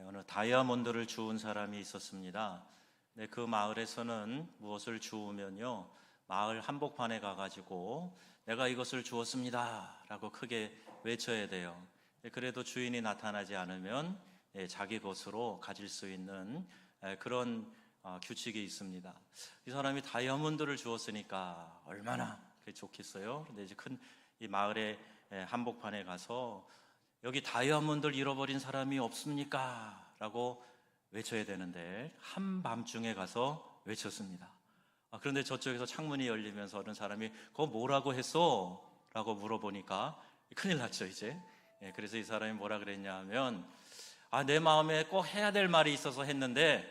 어느 다이아몬드를 주운 사람이 있었습니다. 네, 그 마을에서는 무엇을 주우면요, 마을 한복판에 가가지고 내가 이것을 주었습니다 라고 크게 외쳐야 돼요. 그래도 주인이 나타나지 않으면 자기 것으로 가질 수 있는 그런 규칙이 있습니다. 이 사람이 다이아몬드를 주었으니까 얼마나 좋겠어요. 근데 이제 큰 이 마을의 한복판에 가서 여기 다이아몬드를 잃어버린 사람이 없습니까? 라고 외쳐야 되는데 한밤중에 가서 외쳤습니다. 그런데 저쪽에서 창문이 열리면서 어느 사람이 그거 뭐라고 했어? 라고 물어보니까 큰일 났죠 이제. 그래서 이 사람이 뭐라 그랬냐 하면 내 마음에 꼭 해야 될 말이 있어서 했는데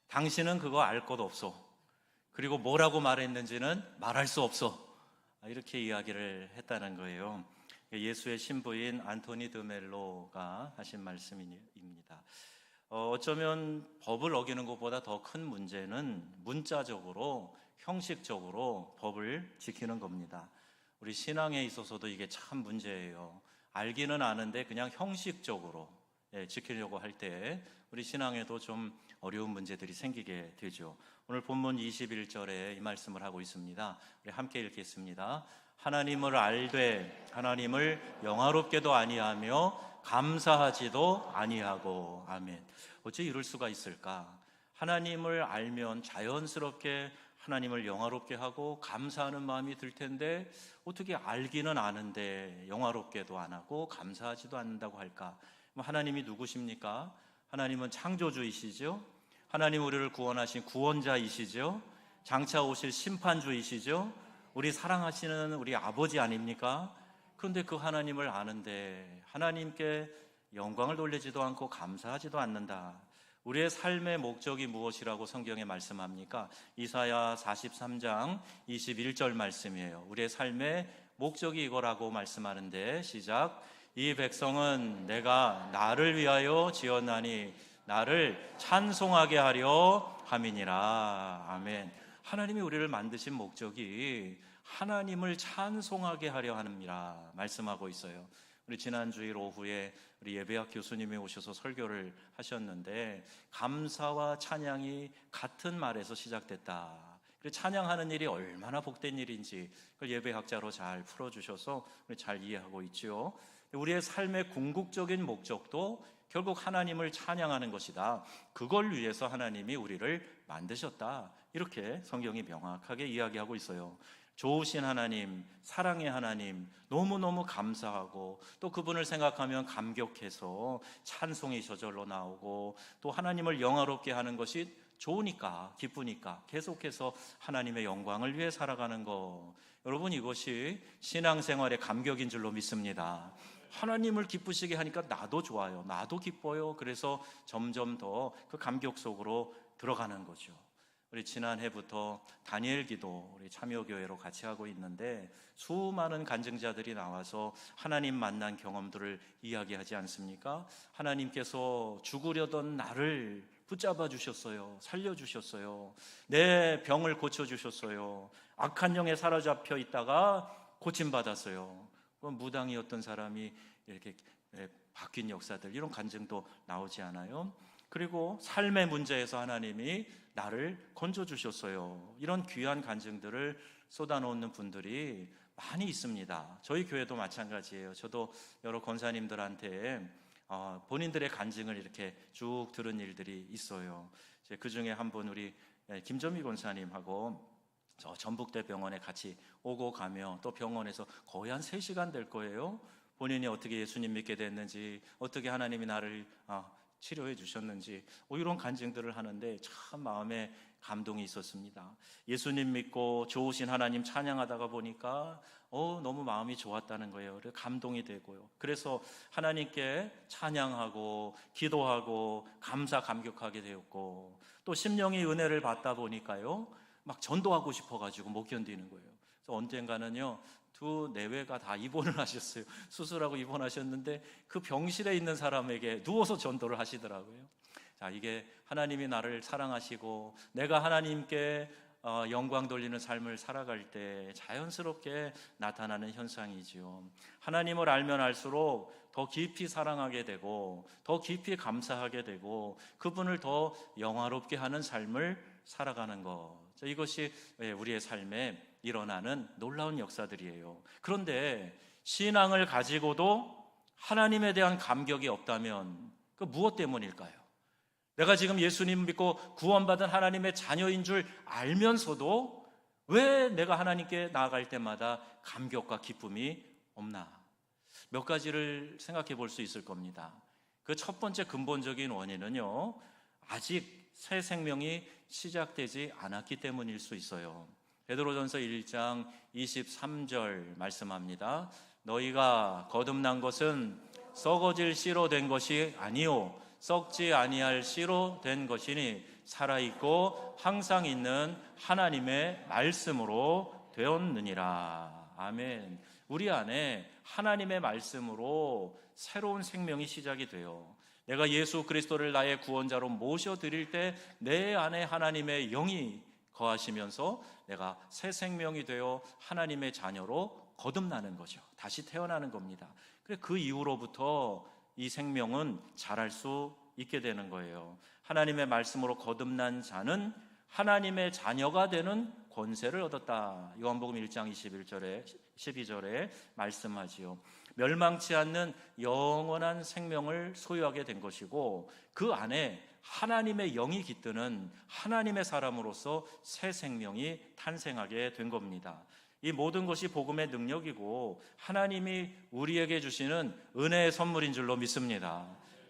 당신은 그거 알 것 없어. 그리고 뭐라고 말했는지는 말할 수 없어. 이렇게 이야기를 했다는 거예요. 예수의 신부인 안토니 드 멜로가 하신 말씀입니다. 어쩌면 법을 어기는 것보다 더 큰 문제는 문자적으로, 형식적으로 법을 지키는 겁니다. 우리 신앙에 있어서도 이게 참 문제예요. 알기는 아는데 그냥 형식적으로 지키려고 할 때 우리 신앙에도 좀 어려운 문제들이 생기게 되죠. 오늘 본문 21절에 이 말씀을 하고 있습니다. 우리 함께 읽겠습니다. 하나님을 알되 하나님을 영화롭게도 아니하며 감사하지도 아니하고. 아멘. 어째 이럴 수가 있을까? 하나님을 알면 자연스럽게 하나님을 영화롭게 하고 감사하는 마음이 들 텐데 어떻게 알기는 아는데 영화롭게도 안 하고 감사하지도 않는다고 할까? 하나님이 누구십니까? 하나님은 창조주이시죠. 하나님 우리를 구원하신 구원자이시죠. 장차 오실 심판주이시죠. 우리 사랑하시는 우리 아버지 아닙니까? 그런데 그 하나님을 아는데 하나님께 영광을 돌리지도 않고 감사하지도 않는다. 우리의 삶의 목적이 무엇이라고 성경에 말씀합니까? 이사야 43장 21절 말씀이에요. 우리의 삶의 목적이 이거라고 말씀하는데 시작. 이 백성은 내가 나를 위하여 지었나니 나를 찬송하게 하려 함이니라. 아멘. 하나님이 우리를 만드신 목적이 하나님을 찬송하게 하려 함이라 말씀하고 있어요. 우리 지난 주일 오후에 우리 예배학 교수님이 오셔서 설교를 하셨는데 감사와 찬양이 같은 말에서 시작됐다. 찬양하는 일이 얼마나 복된 일인지 그걸 예배학자로 잘 풀어주셔서 잘 이해하고 있죠. 우리의 삶의 궁극적인 목적도 결국 하나님을 찬양하는 것이다. 그걸 위해서 하나님이 우리를 만드셨다. 이렇게 성경이 명확하게 이야기하고 있어요. 좋으신 하나님, 사랑의 하나님, 너무너무 감사하고 또 그분을 생각하면 감격해서 찬송이 저절로 나오고 또 하나님을 영화롭게 하는 것이 좋으니까, 기쁘니까 계속해서 하나님의 영광을 위해 살아가는 것. 여러분, 이것이 신앙생활의 감격인 줄로 믿습니다. 하나님을 기쁘시게 하니까 나도 좋아요. 나도 기뻐요. 그래서 점점 더 그 감격 속으로 들어가는 거죠. 우리 지난해부터 다니엘 기도 우리 참여교회로 같이 하고 있는데 수많은 간증자들이 나와서 하나님 만난 경험들을 이야기하지 않습니까? 하나님께서 죽으려던 나를 붙잡아 주셨어요. 살려주셨어요. 내 병을 고쳐주셨어요. 악한 영에 사로잡혀 있다가 고침받았어요. 무당이었던 사람이 이렇게 바뀐 역사들, 이런 간증도 나오지 않아요? 그리고 삶의 문제에서 하나님이 나를 건져주셨어요. 이런 귀한 간증들을 쏟아놓는 분들이 많이 있습니다. 저희 교회도 마찬가지예요. 저도 여러 권사님들한테 본인들의 간증을 이렇게 쭉 들은 일들이 있어요. 그 중에 한 분 우리 김점희 권사님하고 저 전북대 병원에 같이 오고 가며 또 병원에서 거의 한 3시간 될 거예요. 본인이 어떻게 예수님 믿게 됐는지, 어떻게 하나님이 나를 치료해 주셨는지 이런 간증들을 하는데 참 마음에 감동이 있었습니다. 예수님 믿고 좋으신 하나님 찬양하다가 보니까 너무 마음이 좋았다는 거예요. 감동이 되고요. 그래서 하나님께 찬양하고 기도하고 감격하게 되었고 또 심령이 은혜를 받다 보니까요 막 전도하고 싶어가지고 못 견디는 거예요. 그래서 언젠가는요 2내외가 다 입원을 하셨어요. 수술하고 입원하셨는데 그 병실에 있는 사람에게 누워서 전도를 하시더라고요. 자, 이게 하나님이 나를 사랑하시고 내가 하나님께 영광 돌리는 삶을 살아갈 때 자연스럽게 나타나는 현상이지요. 하나님을 알면 알수록 더 깊이 사랑하게 되고 더 깊이 감사하게 되고 그분을 더 영화롭게 하는 삶을 살아가는 것, 이것이 우리의 삶에 일어나는 놀라운 역사들이에요. 그런데 신앙을 가지고도 하나님에 대한 감격이 없다면 그 무엇 때문일까요? 내가 지금 예수님 믿고 구원받은 하나님의 자녀인 줄 알면서도 왜 내가 하나님께 나아갈 때마다 감격과 기쁨이 없나? 몇 가지를 생각해 볼 수 있을 겁니다. 그 첫 번째 근본적인 원인은요, 아직 새 생명이 시작되지 않았기 때문일 수 있어요. 베드로전서 1장 23절 말씀합니다. 너희가 거듭난 것은 썩어질 씨로 된 것이 아니요 썩지 아니할 씨로 된 것이니 살아있고 항상 있는 하나님의 말씀으로 되었느니라. 아멘. 우리 안에 하나님의 말씀으로 새로운 생명이 시작이 돼요. 내가 예수 그리스도를 나의 구원자로 모셔드릴 때 내 안에 하나님의 영이 거하시면서 내가 새 생명이 되어 하나님의 자녀로 거듭나는 거죠. 다시 태어나는 겁니다. 그래서 그 이후로부터 이 생명은 자랄 수 있게 되는 거예요. 하나님의 말씀으로 거듭난 자는 하나님의 자녀가 되는 권세를 얻었다. 요한복음 1장 21절에 12절에 말씀하지요. 멸망치 않는 영원한 생명을 소유하게 된 것이고 그 안에 하나님의 영이 깃드는 하나님의 사람으로서 새 생명이 탄생하게 된 겁니다. 이 모든 것이 복음의 능력이고 하나님이 우리에게 주시는 은혜의 선물인 줄로 믿습니다.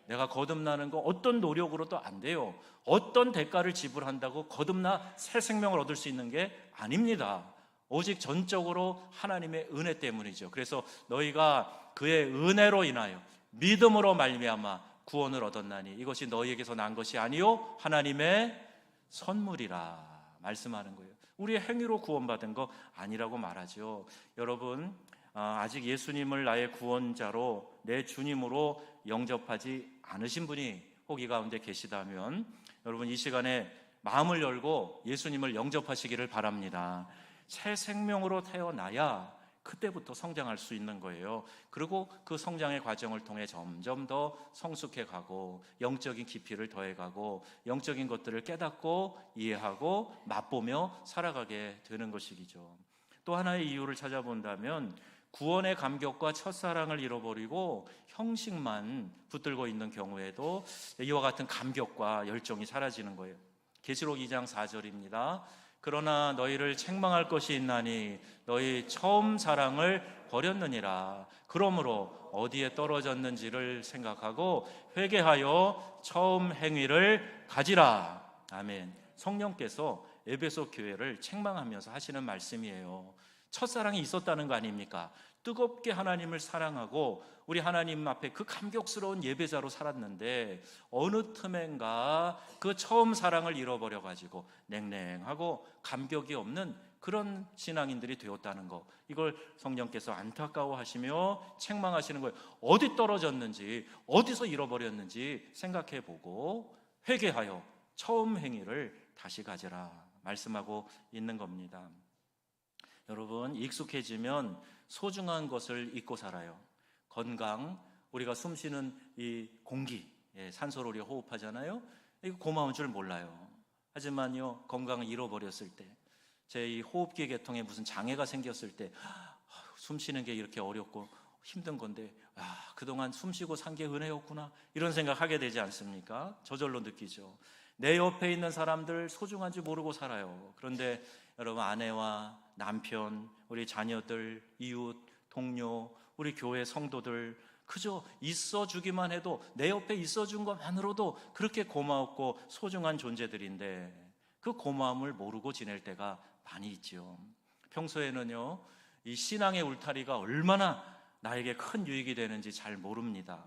내가 거듭나는 거 어떤 노력으로도 안 돼요. 어떤 대가를 지불한다고 거듭나 새 생명을 얻을 수 있는 게 아닙니다. 오직 전적으로 하나님의 은혜 때문이죠. 그래서 너희가 그의 은혜로 인하여 믿음으로 말미암아 구원을 얻었나니 이것이 너희에게서 난 것이 아니요 하나님의 선물이라 말씀하는 거예요. 우리의 행위로 구원받은 거 아니라고 말하죠. 여러분, 아직 예수님을 나의 구원자로 내 주님으로 영접하지 않으신 분이 혹 이 가운데 계시다면 여러분 이 시간에 마음을 열고 예수님을 영접하시기를 바랍니다. 새 생명으로 태어나야 그때부터 성장할 수 있는 거예요. 그리고 그 성장의 과정을 통해 점점 더 성숙해 가고 영적인 깊이를 더해 가고 영적인 것들을 깨닫고 이해하고 맛보며 살아가게 되는 것이죠. 또 하나의 이유를 찾아본다면 구원의 감격과 첫사랑을 잃어버리고 형식만 붙들고 있는 경우에도 이와 같은 감격과 열정이 사라지는 거예요. 계시록 2장 4절입니다. 그러나 너희를 책망할 것이 있나니 너희 처음 사랑을 버렸느니라. 그러므로 어디에 떨어졌는지를 생각하고 회개하여 처음 행위를 가지라. 아멘. 성령께서 에베소 교회를 책망하면서 하시는 말씀이에요. 첫사랑이 있었다는 거 아닙니까? 뜨겁게 하나님을 사랑하고 우리 하나님 앞에 그 감격스러운 예배자로 살았는데 어느 틈엔가 그 처음 사랑을 잃어버려가지고 냉랭하고 감격이 없는 그런 신앙인들이 되었다는 거, 이걸 성령께서 안타까워하시며 책망하시는 거예요. 어디 떨어졌는지 어디서 잃어버렸는지 생각해보고 회개하여 처음 행위를 다시 가져라 말씀하고 있는 겁니다. 여러분, 익숙해지면 소중한 것을 잊고 살아요. 건강, 우리가 숨쉬는 이 공기, 산소를 우리가 호흡하잖아요. 이거 고마운 줄 몰라요. 하지만요, 건강을 잃어버렸을 때, 제 이 호흡기 계통에 무슨 장애가 생겼을 때, 숨쉬는 게 이렇게 어렵고 힘든 건데, 그동안 숨쉬고 산 게 은혜였구나, 이런 생각하게 되지 않습니까? 저절로 느끼죠. 내 옆에 있는 사람들 소중한 줄 모르고 살아요. 그런데 여러분, 아내와 남편, 우리 자녀들, 이웃, 동료, 우리 교회 성도들 그저 있어주기만 해도, 내 옆에 있어준 것만으로도 그렇게 고마웠고 소중한 존재들인데 그 고마움을 모르고 지낼 때가 많이 있죠. 평소에는요, 이 신앙의 울타리가 얼마나 나에게 큰 유익이 되는지 잘 모릅니다.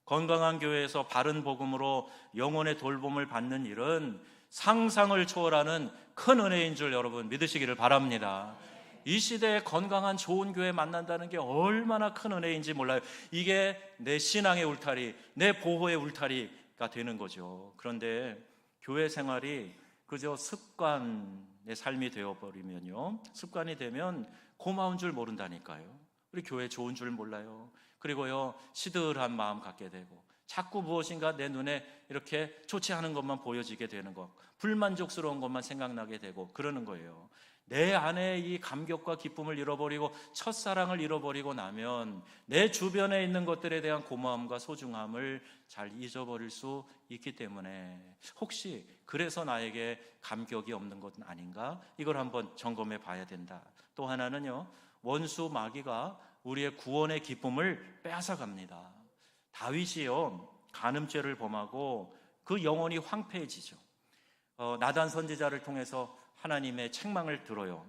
건강한 교회에서 바른 복음으로 영혼의 돌봄을 받는 일은 상상을 초월하는 큰 은혜인 줄 여러분 믿으시기를 바랍니다. 이 시대에 건강한 좋은 교회 만난다는 게 얼마나 큰 은혜인지 몰라요. 이게 내 신앙의 울타리, 내 보호의 울타리가 되는 거죠. 그런데 교회 생활이 그저 습관의 삶이 되어버리면요, 습관이 되면 고마운 줄 모른다니까요. 우리 교회 좋은 줄 몰라요. 그리고요, 시들한 마음 갖게 되고 자꾸 무엇인가 내 눈에 이렇게 좋지 않은 것만 보여지게 되는 것, 불만족스러운 것만 생각나게 되고 그러는 거예요. 내 안에 이 감격과 기쁨을 잃어버리고 첫사랑을 잃어버리고 나면 내 주변에 있는 것들에 대한 고마움과 소중함을 잘 잊어버릴 수 있기 때문에, 혹시 그래서 나에게 감격이 없는 것은 아닌가? 이걸 한번 점검해 봐야 된다. 또 하나는요, 원수 마귀가 우리의 구원의 기쁨을 빼앗아갑니다. 다윗이요, 간음죄를 범하고 그 영혼이 황폐해지죠. 나단 선지자를 통해서 하나님의 책망을 들어요.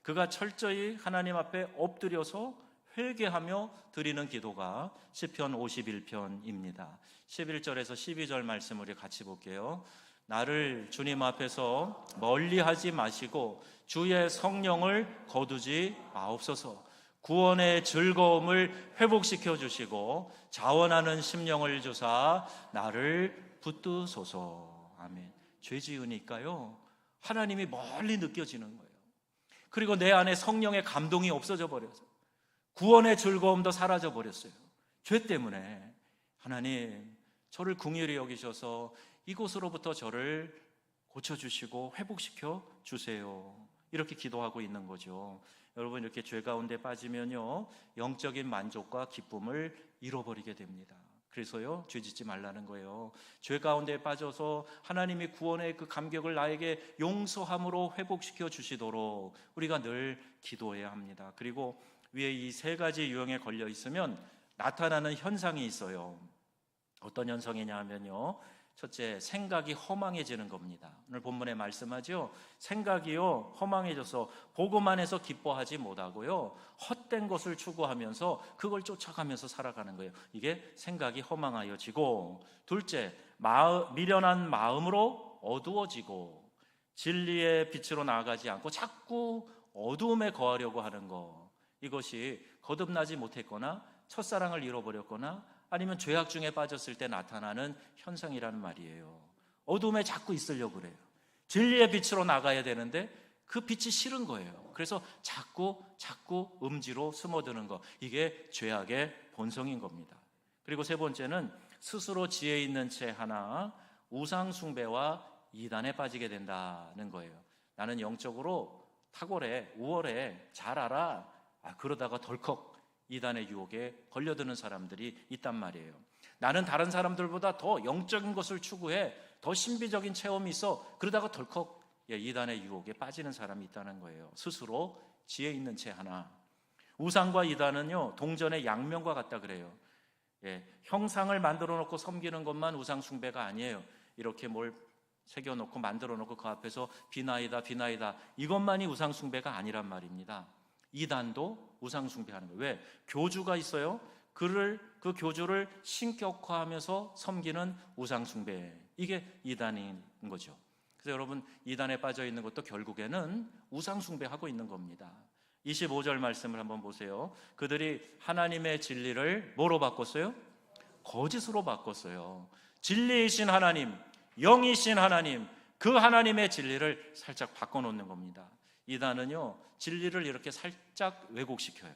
그가 철저히 하나님 앞에 엎드려서 회개하며 드리는 기도가 시편 51편입니다. 11절에서 12절 말씀 우리 같이 볼게요. 나를 주님 앞에서 멀리하지 마시고 주의 성령을 거두지 마옵소서. 구원의 즐거움을 회복시켜 주시고 자원하는 심령을 주사 나를 붙드소서. 아멘. 죄 지으니까요, 하나님이 멀리 느껴지는 거예요. 그리고 내 안에 성령의 감동이 없어져 버려서 구원의 즐거움도 사라져 버렸어요. 죄 때문에. 하나님, 저를 긍휼히 여기셔서 이곳으로부터 저를 고쳐주시고 회복시켜 주세요. 이렇게 기도하고 있는 거죠. 여러분, 이렇게 죄 가운데 빠지면요, 영적인 만족과 기쁨을 잃어버리게 됩니다. 그래서요, 죄 짓지 말라는 거예요. 죄 가운데 빠져서 하나님이 구원의 그 감격을 나에게 용서함으로 회복시켜 주시도록 우리가 늘 기도해야 합니다. 그리고 위에 이 세 가지 유형에 걸려 있으면 나타나는 현상이 있어요. 어떤 현상이냐 하면요, 첫째, 생각이 허망해지는 겁니다. 오늘 본문에 말씀하죠. 생각이요, 허망해져서 보고만 해서 기뻐하지 못하고요, 헛된 것을 추구하면서 그걸 쫓아가면서 살아가는 거예요. 이게 생각이 허망하여지고, 둘째, 미련한 마음으로 어두워지고 진리의 빛으로 나아가지 않고 자꾸 어두움에 거하려고 하는 것, 이것이 거듭나지 못했거나 첫사랑을 잃어버렸거나 아니면 죄악 중에 빠졌을 때 나타나는 현상이라는 말이에요. 어둠에 자꾸 있으려고 그래요. 진리의 빛으로 나가야 되는데 그 빛이 싫은 거예요. 그래서 자꾸 음지로 숨어드는 거, 이게 죄악의 본성인 겁니다. 그리고 세 번째는 스스로 지혜 있는 채 하나 우상 숭배와 이단에 빠지게 된다는 거예요. 나는 영적으로 탁월해, 우월해, 잘 알아. 그러다가 덜컥 이단의 유혹에 걸려드는 사람들이 있단 말이에요. 나는 다른 사람들보다 더 영적인 것을 추구해, 더 신비적인 체험이 있어. 그러다가 덜컥 이단의 유혹에 빠지는 사람이 있다는 거예요. 스스로 지혜 있는 채 하나. 우상과 이단은요, 동전의 양면과 같다 그래요. 형상을 만들어 놓고 섬기는 것만 우상 숭배가 아니에요. 이렇게 뭘 새겨놓고 만들어 놓고 그 앞에서 비나이다 이것만이 우상 숭배가 아니란 말입니다. 이단도 우상 숭배하는 거예요. 왜? 교주가 있어요. 그 교주를 신격화하면서 섬기는 우상 숭배, 이게 이단인 거죠. 그래서 여러분, 이단에 빠져 있는 것도 결국에는 우상 숭배하고 있는 겁니다. 25절 말씀을 한번 보세요. 그들이 하나님의 진리를 뭐로 바꿨어요? 거짓으로 바꿨어요. 진리이신 하나님, 영이신 하나님, 그 하나님의 진리를 살짝 바꿔놓는 겁니다. 이단은요, 진리를 이렇게 살짝 왜곡시켜요.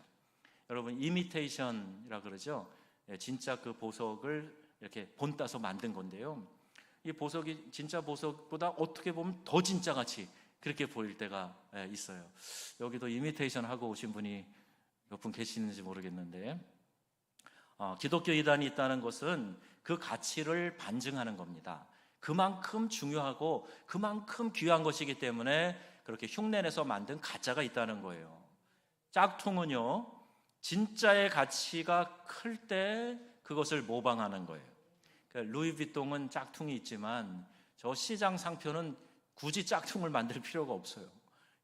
여러분, 이미테이션이라 그러죠. 진짜 그 보석을 이렇게 본따서 만든 건데요, 이 보석이 진짜 보석보다 어떻게 보면 더 진짜같이 그렇게 보일 때가 있어요. 여기도 이미테이션 하고 오신 분이 몇 분 계시는지 모르겠는데, 기독교 이단이 있다는 것은 그 가치를 반증하는 겁니다. 그만큼 중요하고 그만큼 귀한 것이기 때문에 그렇게 흉내내서 만든 가짜가 있다는 거예요. 짝퉁은요, 진짜의 가치가 클 때 그것을 모방하는 거예요. 그러니까 루이비통은 짝퉁이 있지만 저 시장 상표는 굳이 짝퉁을 만들 필요가 없어요.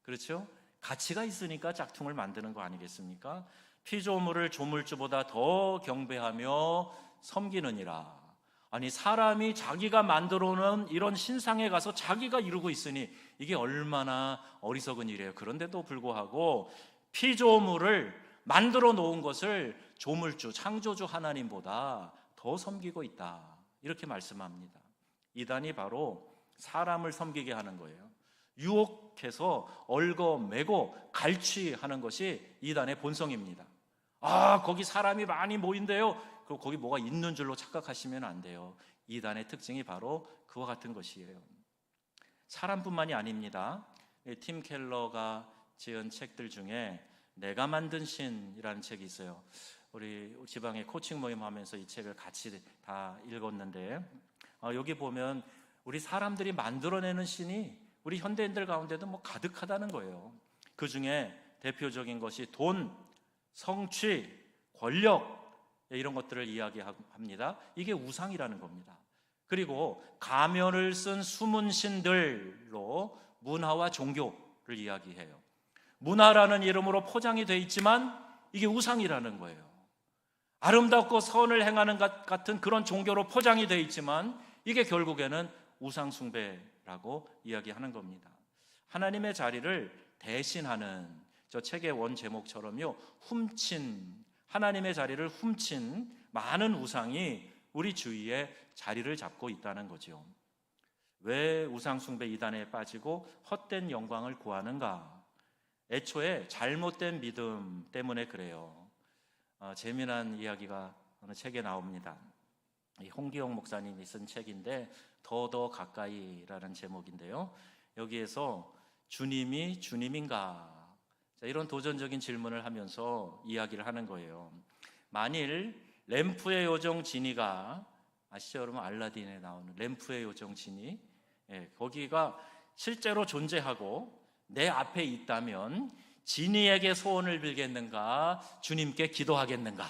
그렇죠? 가치가 있으니까 짝퉁을 만드는 거 아니겠습니까? 피조물을 조물주보다 더 경배하며 섬기느니라. 아니, 사람이 자기가 만들어 놓은 이런 신상에 가서 자기가 이루고 있으니 이게 얼마나 어리석은 일이에요. 그런데도 불구하고 피조물을 만들어 놓은 것을 조물주, 창조주 하나님보다 더 섬기고 있다, 이렇게 말씀합니다. 이단이 바로 사람을 섬기게 하는 거예요. 유혹해서 얽어매고 갈취하는 것이 이단의 본성입니다. 거기 사람이 많이 모인대요. 그리고 거기 뭐가 있는 줄로 착각하시면 안 돼요. 이단의 특징이 바로 그와 같은 것이에요. 사람뿐만이 아닙니다. 팀 켈러가 지은 책들 중에 내가 만든 신이라는 책이 있어요. 우리 지방에 코칭 모임 하면서 이 책을 같이 다 읽었는데, 여기 보면 우리 사람들이 만들어내는 신이 우리 현대인들 가운데도 뭐 가득하다는 거예요. 그 중에 대표적인 것이 돈, 성취, 권력, 이런 것들을 이야기합니다. 이게 우상이라는 겁니다. 그리고 가면을 쓴 숨은 신들로 문화와 종교를 이야기해요. 문화라는 이름으로 포장이 되어 있지만 이게 우상이라는 거예요. 아름답고 선을 행하는 것 같은 그런 종교로 포장이 되어 있지만 이게 결국에는 우상 숭배라고 이야기하는 겁니다. 하나님의 자리를 대신하는, 저 책의 원 제목처럼요, 하나님의 자리를 훔친 많은 우상이 우리 주위에 자리를 잡고 있다는 거죠. 왜 우상 숭배 이단에 빠지고 헛된 영광을 구하는가? 애초에 잘못된 믿음 때문에 그래요. 재미난 이야기가 어느 책에 나옵니다. 홍기영 목사님이 쓴 책인데 더 가까이라는 제목인데요, 여기에서 주님이 주님인가? 이런 도전적인 질문을 하면서 이야기를 하는 거예요. 만일 램프의 요정 지니가, 아시죠 여러분? 알라딘에 나오는 램프의 요정 지니, 거기가 실제로 존재하고 내 앞에 있다면 지니에게 소원을 빌겠는가, 주님께 기도하겠는가?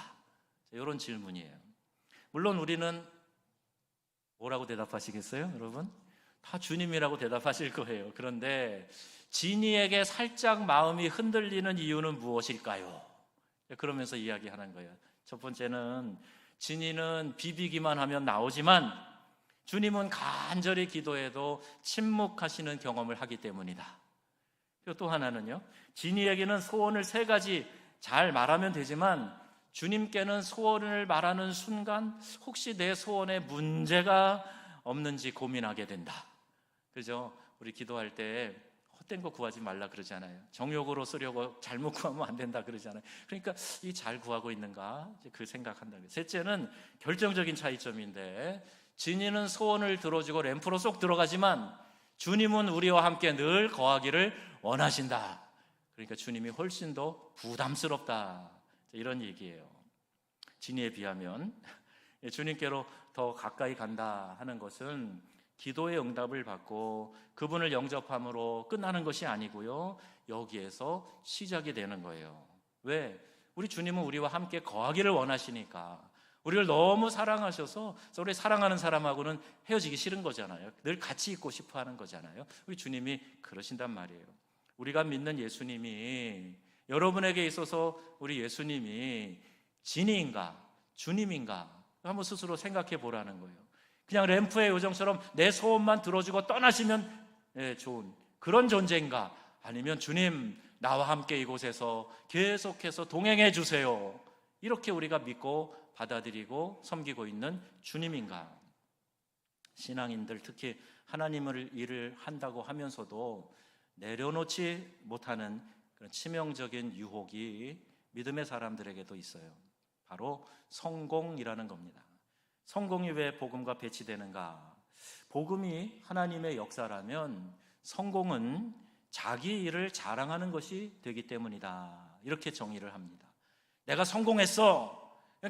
이런 질문이에요. 물론 우리는 뭐라고 대답하시겠어요, 여러분? 다 주님이라고 대답하실 거예요. 그런데 지니에게 살짝 마음이 흔들리는 이유는 무엇일까요? 그러면서 이야기하는 거예요. 첫 번째는 지니는 비비기만 하면 나오지만 주님은 간절히 기도해도 침묵하시는 경험을 하기 때문이다. 그리고 또 하나는요, 지니에게는 소원을 3가지 잘 말하면 되지만 주님께는 소원을 말하는 순간 혹시 내 소원에 문제가 없는지 고민하게 된다. 그죠? 우리 기도할 때 헛된 거 구하지 말라 그러잖아요. 정욕으로 쓰려고 잘못 구하면 안 된다 그러잖아요. 그러니까 이 잘 구하고 있는가, 그 생각한다. 셋째는 결정적인 차이점인데, 지니는 소원을 들어주고 램프로 쏙 들어가지만 주님은 우리와 함께 늘 거하기를 원하신다. 그러니까 주님이 훨씬 더 부담스럽다, 이런 얘기예요. 지니에 비하면 주님께로 더 가까이 간다 하는 것은 기도의 응답을 받고 그분을 영접함으로 끝나는 것이 아니고요, 여기에서 시작이 되는 거예요. 왜? 우리 주님은 우리와 함께 거하기를 원하시니까. 우리를 너무 사랑하셔서 우리 사랑하는 사람하고는 헤어지기 싫은 거잖아요. 늘 같이 있고 싶어 하는 거잖아요. 우리 주님이 그러신단 말이에요. 우리가 믿는 예수님이, 여러분에게 있어서 우리 예수님이 진이인가 주님인가 한번 스스로 생각해 보라는 거예요. 그냥 램프의 요정처럼 내 소원만 들어주고 떠나시면 좋은 그런 존재인가, 아니면 주님 나와 함께 이곳에서 계속해서 동행해 주세요, 이렇게 우리가 믿고 받아들이고 섬기고 있는 주님인가? 신앙인들, 특히 하나님을 일을 한다고 하면서도 내려놓지 못하는 그런 치명적인 유혹이 믿음의 사람들에게도 있어요. 바로 성공이라는 겁니다. 성공이 왜 복음과 배치되는가? 복음이 하나님의 역사라면 성공은 자기 일을 자랑하는 것이 되기 때문이다, 이렇게 정의를 합니다. 내가 성공했어,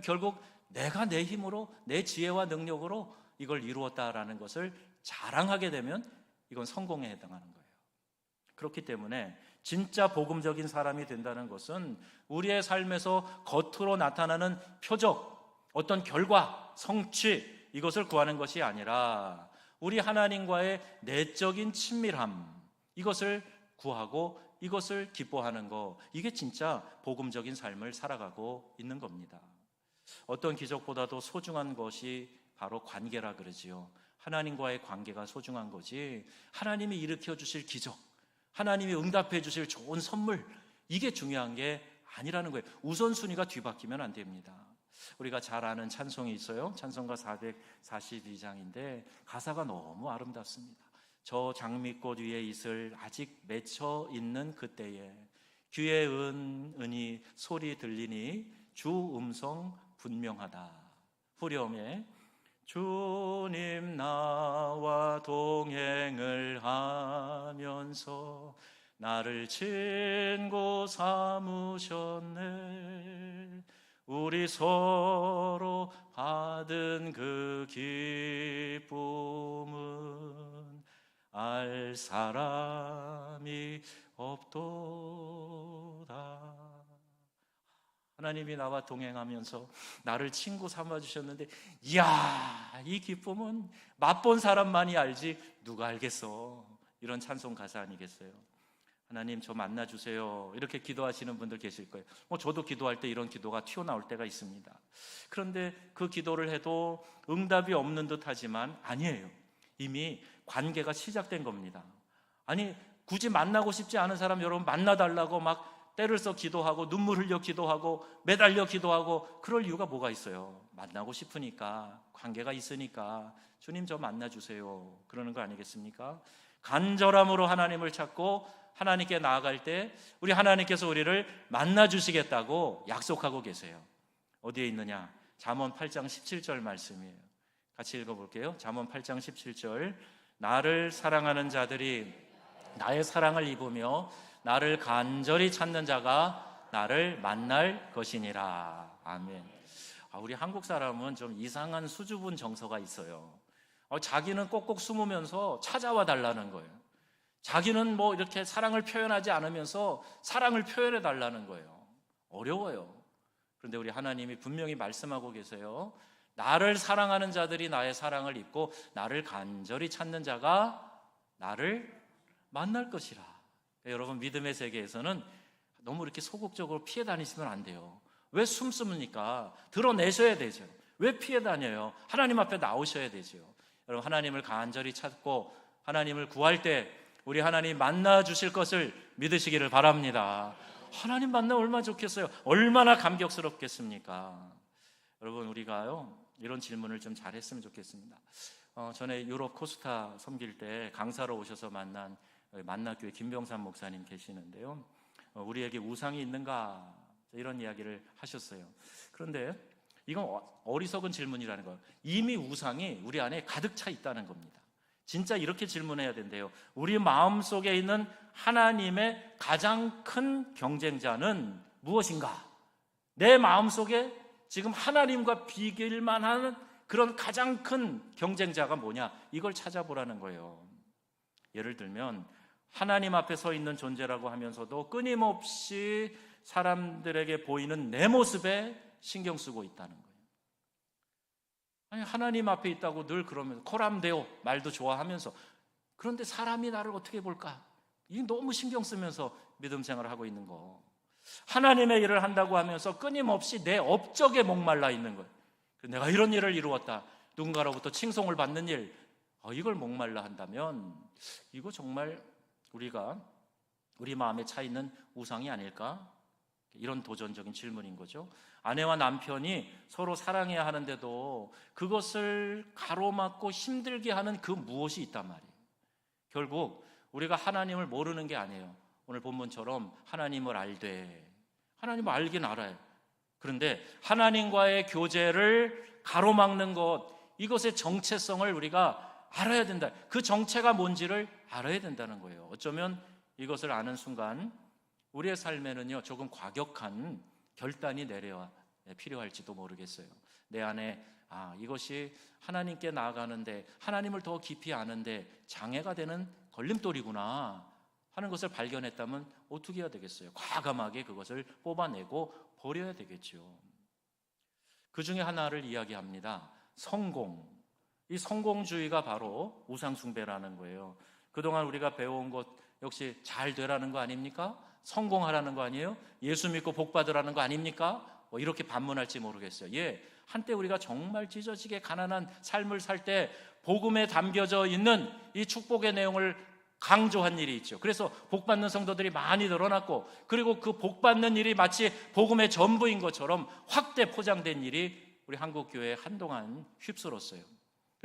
결국 내가 내 힘으로, 내 지혜와 능력으로 이걸 이루었다라는 것을 자랑하게 되면 이건 성공에 해당하는 거예요. 그렇기 때문에 진짜 복음적인 사람이 된다는 것은 우리의 삶에서 겉으로 나타나는 표적, 어떤 결과, 성취, 이것을 구하는 것이 아니라 우리 하나님과의 내적인 친밀함, 이것을 구하고 이것을 기뻐하는 것, 이게 진짜 복음적인 삶을 살아가고 있는 겁니다. 어떤 기적보다도 소중한 것이 바로 관계라 그러지요. 하나님과의 관계가 소중한 거지, 하나님이 일으켜 주실 기적, 하나님이 응답해 주실 좋은 선물, 이게 중요한 게 아니라는 거예요. 우선순위가 뒤바뀌면 안 됩니다. 우리가 잘 아는 찬송이 있어요. 찬송가 442장인데 가사가 너무 아름답습니다. 저 장미꽃 위에 이슬 아직 맺혀 있는 그때에 귀에 은이 소리 들리니 주 음성 분명하다. 후렴에 주님 나와 동행을 하면서 나를 친구 삼으셨네. 우리 서로 받은 그 기쁨은 알 사람이 없도다. 하나님이 나와 동행하면서 나를 친구 삼아주셨는데, 이야, 이 기쁨은 맛본 사람만이 알지 누가 알겠어. 이런 찬송 가사 아니겠어요? 하나님 저 만나주세요, 이렇게 기도하시는 분들 계실 거예요. 저도 기도할 때 이런 기도가 튀어나올 때가 있습니다. 그런데 그 기도를 해도 응답이 없는 듯 하지만 아니에요. 이미 관계가 시작된 겁니다. 아니, 굳이 만나고 싶지 않은 사람 여러분 만나달라고 막 때를 써 기도하고 눈물 흘려 기도하고 매달려 기도하고 그럴 이유가 뭐가 있어요? 만나고 싶으니까, 관계가 있으니까 주님 저 만나주세요 그러는 거 아니겠습니까? 간절함으로 하나님을 찾고 하나님께 나아갈 때 우리 하나님께서 우리를 만나주시겠다고 약속하고 계세요. 어디에 있느냐? 잠언 8장 17절 말씀이에요. 같이 읽어볼게요. 잠언 8장 17절. 나를 사랑하는 자들이 나의 사랑을 입으며 나를 간절히 찾는 자가 나를 만날 것이니라. 아멘. 우리 한국 사람은 좀 이상한 수줍은 정서가 있어요. 자기는 꼭꼭 숨으면서 찾아와 달라는 거예요. 자기는 이렇게 사랑을 표현하지 않으면서 사랑을 표현해 달라는 거예요. 어려워요. 그런데 우리 하나님이 분명히 말씀하고 계세요. 나를 사랑하는 자들이 나의 사랑을 입고 나를 간절히 찾는 자가 나를 만날 것이라. 여러분, 믿음의 세계에서는 너무 이렇게 소극적으로 피해 다니시면 안 돼요. 왜 숨습니까? 드러내셔야 되죠. 왜 피해 다녀요? 하나님 앞에 나오셔야 되죠. 여러분, 하나님을 간절히 찾고 하나님을 구할 때 우리 하나님 만나 주실 것을 믿으시기를 바랍니다. 하나님 만나면 얼마나 좋겠어요. 얼마나 감격스럽겠습니까? 여러분, 우리가요 이런 질문을 좀 잘했으면 좋겠습니다. 전에 유럽 코스타 섬길 때 강사로 오셔서 만난 만나교회 김병삼 목사님 계시는데요, 우리에게 우상이 있는가 이런 이야기를 하셨어요. 그런데 이건 어리석은 질문이라는 거예요. 이미 우상이 우리 안에 가득 차 있다는 겁니다. 진짜 이렇게 질문해야 된대요. 우리 마음속에 있는 하나님의 가장 큰 경쟁자는 무엇인가? 내 마음속에 지금 하나님과 비길 만한 그런 가장 큰 경쟁자가 뭐냐? 이걸 찾아보라는 거예요. 예를 들면 하나님 앞에 서 있는 존재라고 하면서도 끊임없이 사람들에게 보이는 내 모습에 신경 쓰고 있다는 거예요. 아니, 하나님 앞에 있다고 늘 그러면서 코람데오 말도 좋아하면서, 그런데 사람이 나를 어떻게 볼까? 이게 너무 신경 쓰면서 믿음 생활을 하고 있는 거. 하나님의 일을 한다고 하면서 끊임없이 내 업적에 목말라 있는 거예요. 내가 이런 일을 이루었다, 누군가로부터 칭송을 받는 일, 이걸 목말라 한다면 이거 정말 우리가 우리 마음에 차 있는 우상이 아닐까? 이런 도전적인 질문인 거죠. 아내와 남편이 서로 사랑해야 하는데도 그것을 가로막고 힘들게 하는 그 무엇이 있단 말이에요. 결국 우리가 하나님을 모르는 게 아니에요. 오늘 본문처럼 하나님을 알되, 하나님을 알긴 알아요. 그런데 하나님과의 교제를 가로막는 것, 이것의 정체성을 우리가 알아야 된다. 그 정체가 뭔지를 알아야 된다는 거예요. 어쩌면 이것을 아는 순간 우리의 삶에는요 조금 과격한 결단이 내려야 필요할지도 모르겠어요. 내 안에 이것이 하나님께 나아가는데, 하나님을 더 깊이 아는데 장애가 되는 걸림돌이구나 하는 것을 발견했다면 어떻게 해야 되겠어요? 과감하게 그것을 뽑아내고 버려야 되겠죠. 그 중에 하나를 이야기합니다. 성공. 이 성공주의가 바로 우상숭배라는 거예요. 그동안 우리가 배워온 것 역시 잘 되라는 거 아닙니까? 성공하라는 거 아니에요? 예수 믿고 복 받으라는 거 아닙니까? 이렇게 반문할지 모르겠어요. 한때 우리가 정말 찢어지게 가난한 삶을 살 때 복음에 담겨져 있는 이 축복의 내용을 강조한 일이 있죠. 그래서 복 받는 성도들이 많이 늘어났고, 그리고 그 복 받는 일이 마치 복음의 전부인 것처럼 확대 포장된 일이 우리 한국 교회에 한동안 휩쓸었어요.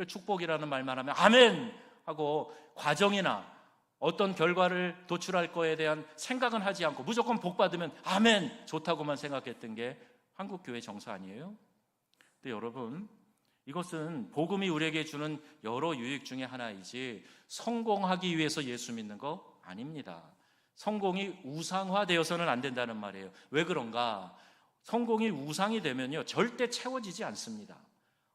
축복이라는 말만 하면 아멘, 하고 과정이나 어떤 결과를 도출할 거에 대한 생각은 하지 않고 무조건 복 받으면 아멘 좋다고만 생각했던 게 한국 교회 정서 아니에요? 근데 여러분, 이것은 복음이 우리에게 주는 여러 유익 중에 하나이지 성공하기 위해서 예수 믿는 거 아닙니다. 성공이 우상화되어서는 안 된다는 말이에요. 왜 그런가? 성공이 우상이 되면요 절대 채워지지 않습니다.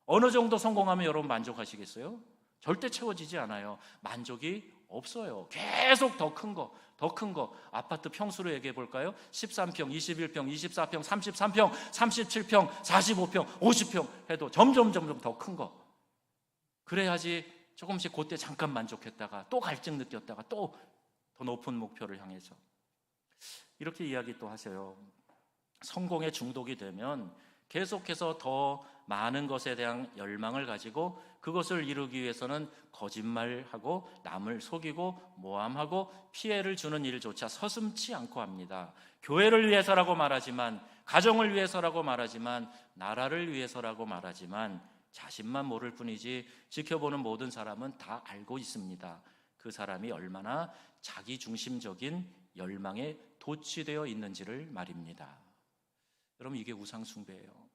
어느 정도 성공하면 여러분 만족하시겠어요? 절대 채워지지 않아요. 만족이 없어요. 계속 더 큰 거, 더 큰 거. 아파트 평수로 얘기해 볼까요? 13평, 21평, 24평, 33평, 37평, 45평, 50평 해도 점점 더 큰 거. 그래야지 조금씩 그때 잠깐 만족했다가 또 갈증 느꼈다가 또 더 높은 목표를 향해서. 이렇게 이야기 또 하세요. 성공에 중독이 되면 계속해서 더 많은 것에 대한 열망을 가지고 그것을 이루기 위해서는 거짓말하고 남을 속이고 모함하고 피해를 주는 일조차 서슴지 않고 합니다. 교회를 위해서라고 말하지만, 가정을 위해서라고 말하지만, 나라를 위해서라고 말하지만 자신만 모를 뿐이지 지켜보는 모든 사람은 다 알고 있습니다. 그 사람이 얼마나 자기중심적인 열망에 도취되어 있는지를 말입니다. 여러분, 이게 우상숭배예요.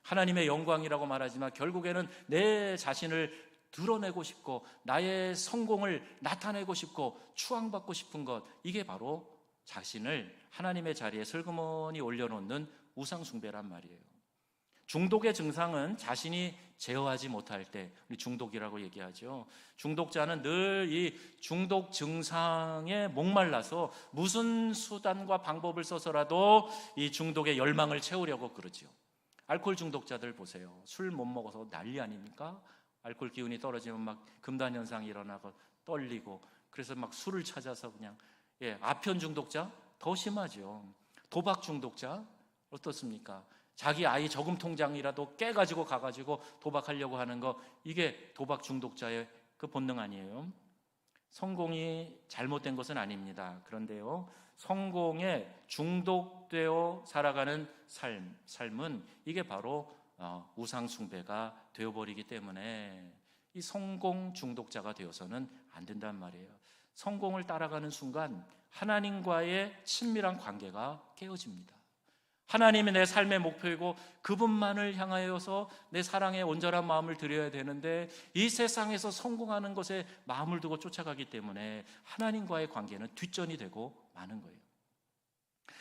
하나님의 영광이라고 말하지만 결국에는 내 자신을 드러내고 싶고 나의 성공을 나타내고 싶고 추앙받고 싶은 것, 이게 바로 자신을 하나님의 자리에 슬그머니 올려놓는 우상숭배란 말이에요. 중독의 증상은 자신이 제어하지 못할 때, 우리 중독이라고 얘기하죠. 중독자는 늘 이 중독 증상에 목말라서 무슨 수단과 방법을 써서라도 이 중독의 열망을 채우려고 그러죠. 알코올 중독자들 보세요. 술 못 먹어서 난리 아닙니까? 알코올 기운이 떨어지면 막 금단 현상이 일어나고 떨리고, 그래서 막 술을 찾아서 그냥, 아편 중독자 더 심하죠. 도박 중독자 어떻습니까? 자기 아이 저금 통장이라도 깨가지고 가가지고 도박하려고 하는 거, 이게 도박 중독자의 그 본능 아니에요? 성공이 잘못된 것은 아닙니다. 그런데요, 성공에 중독되어 살아가는 삶은 이게 바로 우상숭배가 되어버리기 때문에 이 성공 중독자가 되어서는 안 된단 말이에요. 성공을 따라가는 순간 하나님과의 친밀한 관계가 깨어집니다. 하나님이 내 삶의 목표이고 그분만을 향하여서 내 사랑에 온전한 마음을 드려야 되는데 이 세상에서 성공하는 것에 마음을 두고 쫓아가기 때문에 하나님과의 관계는 뒷전이 되고 마는 거예요.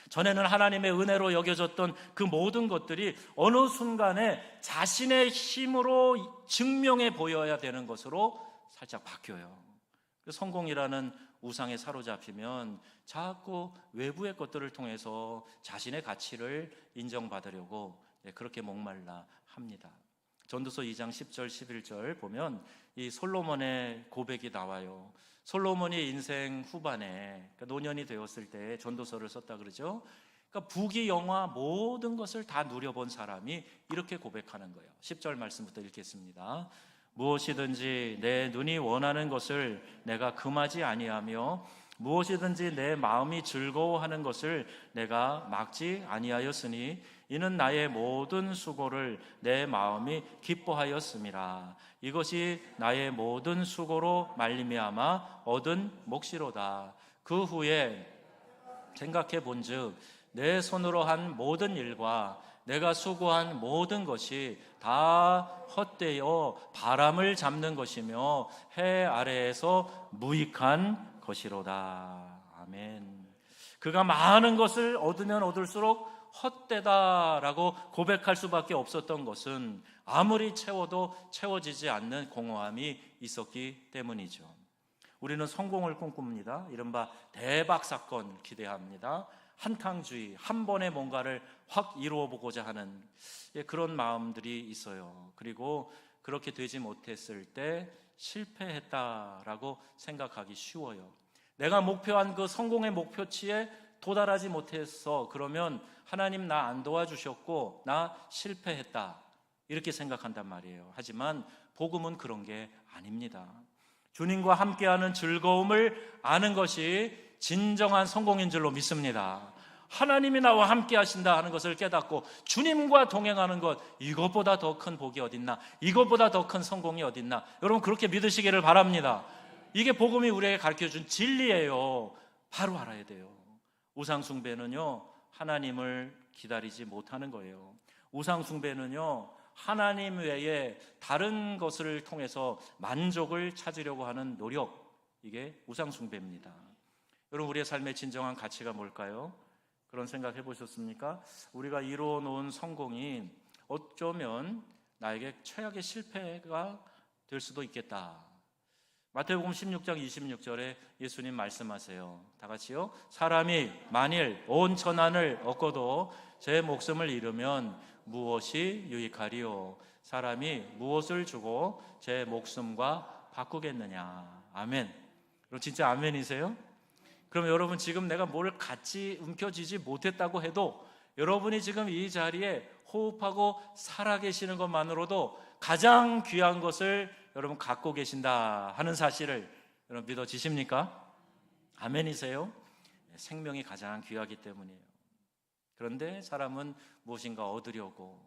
전에는 하나님의 은혜로 여겨졌던 그 모든 것들이 어느 순간에 자신의 힘으로 증명해 보여야 되는 것으로 살짝 바뀌어요. 성공이라는 우상에 사로잡히면 자꾸 외부의 것들을 통해서 자신의 가치를 인정받으려고 그렇게 목말라 합니다. 전도서 2장 10절 11절 보면 이 솔로몬의 고백이 나와요. 솔로몬이 인생 후반에, 그러니까 노년이 되었을 때 전도서를 썼다 그러죠. 그러니까 부귀 영화 모든 것을 다 누려본 사람이 이렇게 고백하는 거예요. 10절 말씀부터 읽겠습니다. 무엇이든지 내 눈이 원하는 것을 내가 금하지 아니하며 무엇이든지 내 마음이 즐거워하는 것을 내가 막지 아니하였으니 이는 나의 모든 수고를 내 마음이 기뻐하였음이라. 이것이 나의 모든 수고로 말미암아 얻은 몫이로다. 그 후에 생각해 본즉 내 손으로 한 모든 일과 내가 수고한 모든 것이 다 헛되어 바람을 잡는 것이며 해 아래에서 무익한 것이로다. 아멘. 그가 많은 것을 얻으면 얻을수록 헛되다라고 고백할 수밖에 없었던 것은 아무리 채워도 채워지지 않는 공허함이 있었기 때문이죠. 우리는 성공을 꿈꿉니다. 이른바 대박 사건 기대합니다. 한탕주의, 한 번에 뭔가를 확 이루어보고자 하는 그런 마음들이 있어요. 그리고 그렇게 되지 못했을 때 실패했다라고 생각하기 쉬워요. 내가 목표한 그 성공의 목표치에 도달하지 못했어. 그러면 하나님 나 안 도와주셨고 나 실패했다, 이렇게 생각한단 말이에요. 하지만 복음은 그런 게 아닙니다. 주님과 함께하는 즐거움을 아는 것이 진정한 성공인 줄로 믿습니다. 하나님이 나와 함께 하신다 하는 것을 깨닫고 주님과 동행하는 것, 이것보다 더 큰 복이 어딨나, 이것보다 더 큰 성공이 어딨나, 여러분 그렇게 믿으시기를 바랍니다. 이게 복음이 우리에게 가르쳐준 진리예요. 바로 알아야 돼요. 우상 숭배는요, 하나님을 기다리지 못하는 거예요. 우상 숭배는요, 하나님 외에 다른 것을 통해서 만족을 찾으려고 하는 노력, 이게 우상 숭배입니다. 여러분, 우리의 삶의 진정한 가치가 뭘까요? 그런 생각 해보셨습니까? 우리가 이루어 놓은 성공이 어쩌면 나에게 최악의 실패가 될 수도 있겠다. 마태복음 16장 26절에 예수님 말씀하세요. 다 같이요. 사람이 만일 온 천하를 얻고도 제 목숨을 잃으면 무엇이 유익하리요? 사람이 무엇을 주고 제 목숨과 바꾸겠느냐? 아멘. 그럼 진짜 아멘이세요? 그럼 여러분, 지금 내가 뭘 같이 움켜쥐지 못했다고 해도 여러분이 지금 이 자리에 호흡하고 살아계시는 것만으로도 가장 귀한 것을 여러분 갖고 계신다 하는 사실을 여러분 믿어지십니까? 아멘이세요? 생명이 가장 귀하기 때문이에요. 그런데 사람은 무엇인가 얻으려고,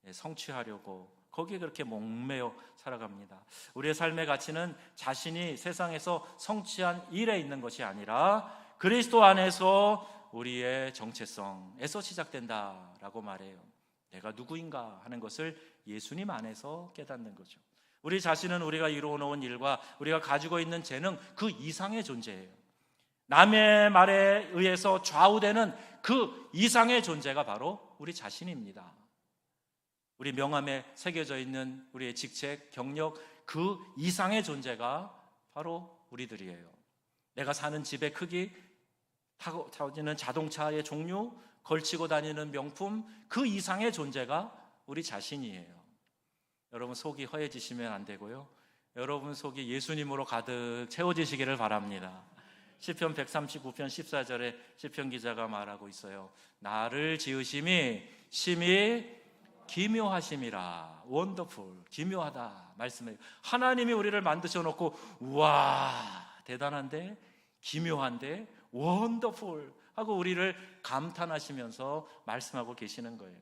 성취하려고 거기에 그렇게 목매어 살아갑니다. 우리의 삶의 가치는 자신이 세상에서 성취한 일에 있는 것이 아니라 그리스도 안에서 우리의 정체성에서 시작된다라고 말해요. 내가 누구인가 하는 것을 예수님 안에서 깨닫는 거죠. 우리 자신은 우리가 이루어 놓은 일과 우리가 가지고 있는 재능 그 이상의 존재예요. 남의 말에 의해서 좌우되는 그 이상의 존재가 바로 우리 자신입니다. 우리 명함에 새겨져 있는 우리의 직책, 경력 그 이상의 존재가 바로 우리들이에요. 내가 사는 집의 크기, 타고 다니는 자동차의 종류, 걸치고 다니는 명품 그 이상의 존재가 우리 자신이에요. 여러분 속이 허해지시면 안 되고요. 여러분 속이 예수님으로 가득 채워지시기를 바랍니다. 시편 139편 14절에 시편 기자가 말하고 있어요. 나를 지으심이 심히 기묘하심이라. 원더풀, 기묘하다 말씀해요. 하나님이 우리를 만드셔 놓고 우와 대단한데, 기묘한데, 원더풀 하고 우리를 감탄하시면서 말씀하고 계시는 거예요.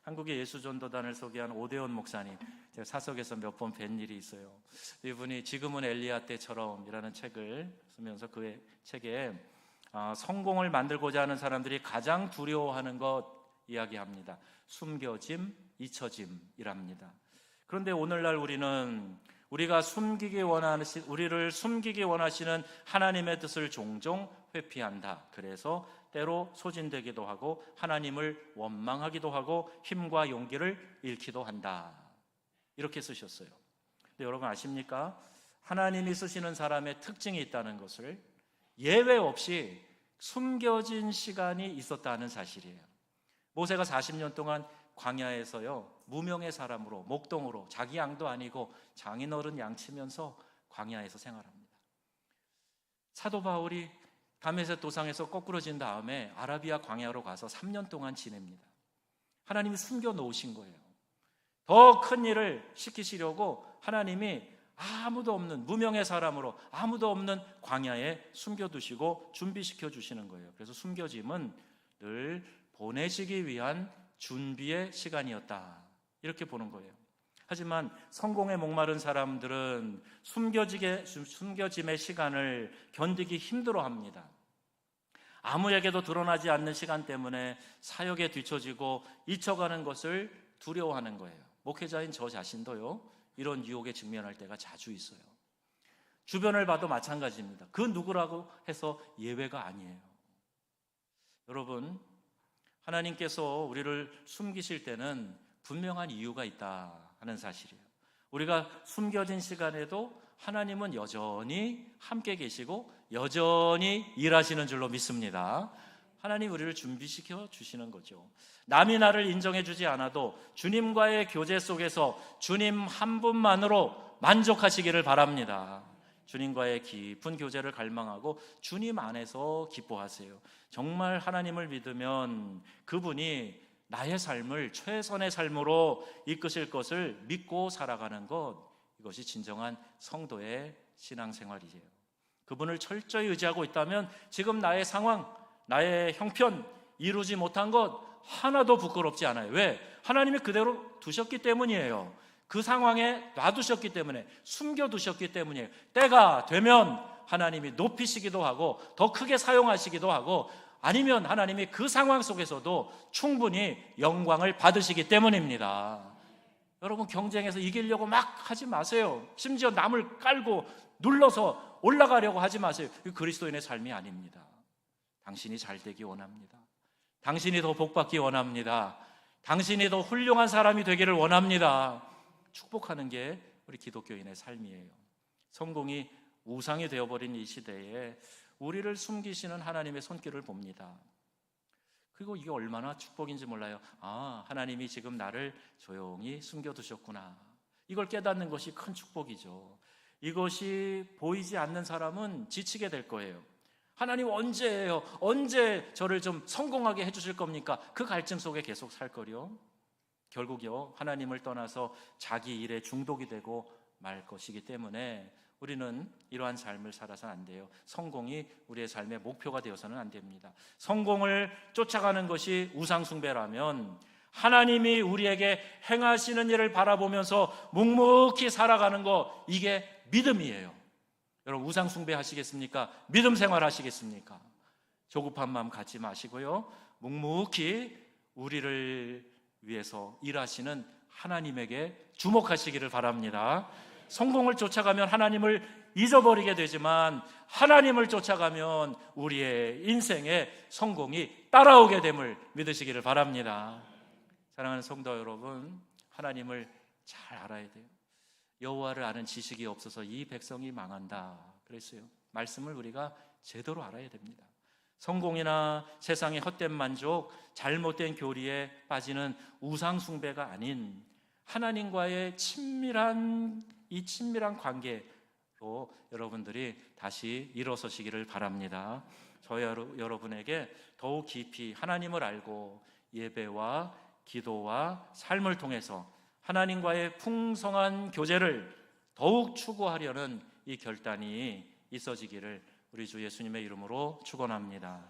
한국의 예수전도단을 소개한 오대원 목사님, 제가 사석에서 몇 번 뵌 일이 있어요. 이분이 지금은 엘리야 때처럼이라는 책을 쓰면서 그 책에 성공을 만들고자 하는 사람들이 가장 두려워하는 것 이야기합니다. 숨겨짐, 잊혀짐이랍니다. 그런데 오늘날 우리는 우리를 숨기기 원하시는 하나님의 뜻을 종종 회피한다. 그래서 때로 소진되기도 하고 하나님을 원망하기도 하고 힘과 용기를 잃기도 한다. 이렇게 쓰셨어요. 근데 여러분 아십니까? 하나님이 쓰시는 사람의 특징이 있다는 것을 예외 없이 숨겨진 시간이 있었다는 사실이에요. 모세가 40년 동안 광야에서요 무명의 사람으로, 목동으로, 자기 양도 아니고 장인어른 양치면서 광야에서 생활합니다. 사도 바울이 다메섹 도상에서 거꾸러진 다음에 아라비아 광야로 가서 3년 동안 지냅니다. 하나님이 숨겨 놓으신 거예요. 더 큰 일을 시키시려고 하나님이 아무도 없는 무명의 사람으로 아무도 없는 광야에 숨겨두시고 준비시켜 주시는 거예요. 그래서 숨겨짐은 늘 보내시기 위한 준비의 시간이었다, 이렇게 보는 거예요. 하지만 성공에 목마른 사람들은 숨겨짐의 시간을 견디기 힘들어합니다. 아무에게도 드러나지 않는 시간 때문에 사역에 뒤처지고 잊혀가는 것을 두려워하는 거예요. 목회자인 저 자신도요 이런 유혹에 직면할 때가 자주 있어요. 주변을 봐도 마찬가지입니다. 그 누구라고 해서 예외가 아니에요. 여러분, 하나님께서 우리를 숨기실 때는 분명한 이유가 있다 하는 사실이에요. 우리가 숨겨진 시간에도 하나님은 여전히 함께 계시고 여전히 일하시는 줄로 믿습니다. 하나님 우리를 준비시켜 주시는 거죠. 남이 나를 인정해 주지 않아도 주님과의 교제 속에서 주님 한 분만으로 만족하시기를 바랍니다. 주님과의 깊은 교제를 갈망하고 주님 안에서 기뻐하세요. 정말 하나님을 믿으면 그분이 나의 삶을 최선의 삶으로 이끄실 것을 믿고 살아가는 것, 이것이 진정한 성도의 신앙생활이에요. 그분을 철저히 의지하고 있다면 지금 나의 상황, 나의 형편, 이루지 못한 것 하나도 부끄럽지 않아요. 왜? 하나님이 그대로 두셨기 때문이에요. 그 상황에 놔두셨기 때문에, 숨겨두셨기 때문이에요. 때가 되면 하나님이 높이시기도 하고 더 크게 사용하시기도 하고, 아니면 하나님이 그 상황 속에서도 충분히 영광을 받으시기 때문입니다. 여러분, 경쟁에서 이기려고 막 하지 마세요. 심지어 남을 깔고 눌러서 올라가려고 하지 마세요. 이 그리스도인의 삶이 아닙니다. 당신이 잘 되기 원합니다. 당신이 더 복받기 원합니다. 당신이 더 훌륭한 사람이 되기를 원합니다. 축복하는 게 우리 기독교인의 삶이에요. 성공이 우상이 되어버린 이 시대에 우리를 숨기시는 하나님의 손길을 봅니다. 그리고 이게 얼마나 축복인지 몰라요. 아, 하나님이 지금 나를 조용히 숨겨두셨구나. 이걸 깨닫는 것이 큰 축복이죠. 이것이 보이지 않는 사람은 지치게 될 거예요. 하나님 언제예요? 언제 저를 좀 성공하게 해주실 겁니까? 그 갈증 속에 계속 살 거요. 결국요, 하나님을 떠나서 자기 일에 중독이 되고 말 것이기 때문에 우리는 이러한 삶을 살아서는 안 돼요. 성공이 우리의 삶의 목표가 되어서는 안 됩니다. 성공을 쫓아가는 것이 우상숭배라면 하나님이 우리에게 행하시는 일을 바라보면서 묵묵히 살아가는 거, 이게 믿음이에요. 여러분, 우상숭배 하시겠습니까? 믿음 생활 하시겠습니까? 조급한 마음 갖지 마시고요, 묵묵히 우리를 위해서 일하시는 하나님에게 주목하시기를 바랍니다. 성공을 쫓아가면 하나님을 잊어버리게 되지만 하나님을 쫓아가면 우리의 인생에 성공이 따라오게 됨을 믿으시기를 바랍니다. 사랑하는 성도 여러분, 하나님을 잘 알아야 돼요. 여호와를 아는 지식이 없어서 이 백성이 망한다 그랬어요. 말씀을 우리가 제대로 알아야 됩니다. 성공이나 세상의 헛된 만족, 잘못된 교리에 빠지는 우상 숭배가 아닌 하나님과의 친밀한 관계로 여러분들이 다시 일어서시기를 바랍니다. 저희 여러분에게 더욱 깊이 하나님을 알고 예배와 기도와 삶을 통해서 하나님과의 풍성한 교제를 더욱 추구하려는 이 결단이 있어지기를 우리 주 예수님의 이름으로 축원합니다.